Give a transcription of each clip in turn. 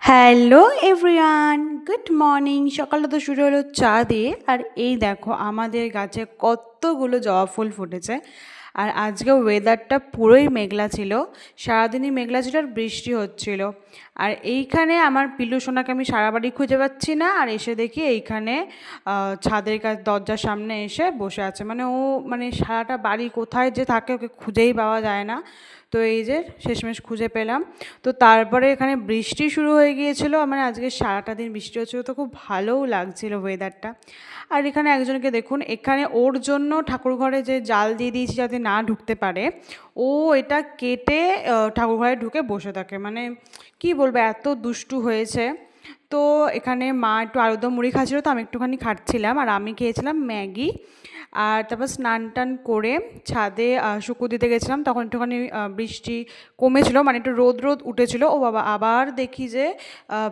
Hello everyone, good morning. সকালটা তো শুরু হলো চা দিয়ে। আর এই দেখো আমাদের গাছে কতগুলো জবা ফুল ফুটেছে। আর আজকে ওয়েদারটা পুরোই মেঘলা ছিল, সারাদিনই মেঘলা ছিল আর বৃষ্টি হচ্ছিল। আর এইখানে আমার পিলু সোনাকে আমি সারা বাড়ি খুঁজে পাচ্ছি না, আর এসে দেখি এইখানে ছাদের কাছে দরজার সামনে এসে বসে আছে। মানে ও মানে সারাটা বাড়ি কোথায় যে থাকে ওকে খুঁজেই পাওয়া যায় না। তো এই যে শেষমেশ খুঁজে পেলাম। তো তারপরে এখানে বৃষ্টি শুরু হয়ে গিয়েছিল, মানে আজকে সারাটা দিন বৃষ্টি হচ্ছিলো, তো খুব ভালোও লাগছিল ওয়েদারটা। আর এখানে একজনকে দেখুন, এখানে ওর জন্য ঠাকুর ঘরে যে জাল দিয়ে দিয়েছি যাতে না ঢুকতে পারে, ও এটা কেটে ঠাকুর ঘরে ঢুকে বসে থাকে। মানে কি বলবো, এত দুষ্টু হয়েছে। তো এখানে মা একটু আলুদম মুড়ি খাচ্ছিলো, তো আমি একটুখানি খাচ্ছিলাম, আর আমি খেয়েছিলাম ম্যাগি। আর তারপর স্নান টান করে ছাদে শুকো দিতে গেছিলাম, তখন একটুখানি বৃষ্টি কমেছিল, মানে একটু রোদ রোদ উঠেছিল। ও বাবা, আবার দেখি যে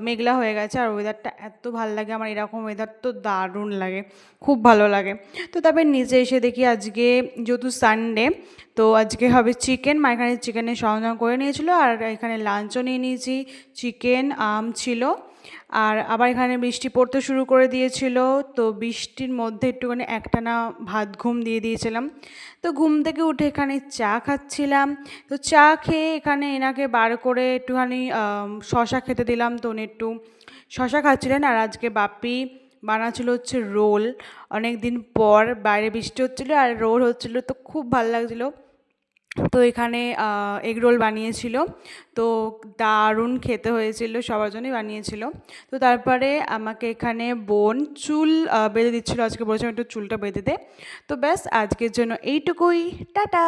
মেঘলা হয়ে গেছে। আর ওয়েদারটা এত ভালো লাগে আমার, এরকম ওয়েদার তো দারুণ লাগে, খুব ভালো লাগে। তো তারপর নিচে এসে দেখি আজকে যেহেতু সানডে, তো আজকে হবে চিকেন। মা এখানে চিকেনের সরঞ্জাম করে নিয়েছিল, আর এখানে লাঞ্চও নিয়ে নিয়েছি। চিকেন, আম ছিল। আর আবার এখানে বৃষ্টি পড়তে শুরু করে দিয়েছিল, তো বৃষ্টির মধ্যে একটুখানি একটানা ভাত ঘুম দিয়ে দিয়েছিলাম। তো ঘুম থেকে উঠে এখানে চা খাচ্ছিলাম। তো চা খেয়ে এখানে এনাকে বার করে একটুখানি শশা খেতে দিলাম, তো উনি একটু শশা খাচ্ছিলেন। আর আজকে বাপি বানাচ্ছিল হচ্ছে রোল। অনেক দিন পর বাইরে বৃষ্টি হচ্ছিলো আর রোল হচ্ছিলো, তো খুব ভালো লাগছিলো। তো এখানে এগ রোল বানিয়েছিল, তো দারুণ খেতে হয়েছিল, সবার জন্যই বানিয়েছিল। তো তারপরে আমাকে এখানে বোন চুল বেঁধে দিচ্ছিলো, আজকে বলেছিলাম একটু চুলটা বেঁধে দে। তো ব্যাস আজকের জন্য এইটুকুই, টাটা।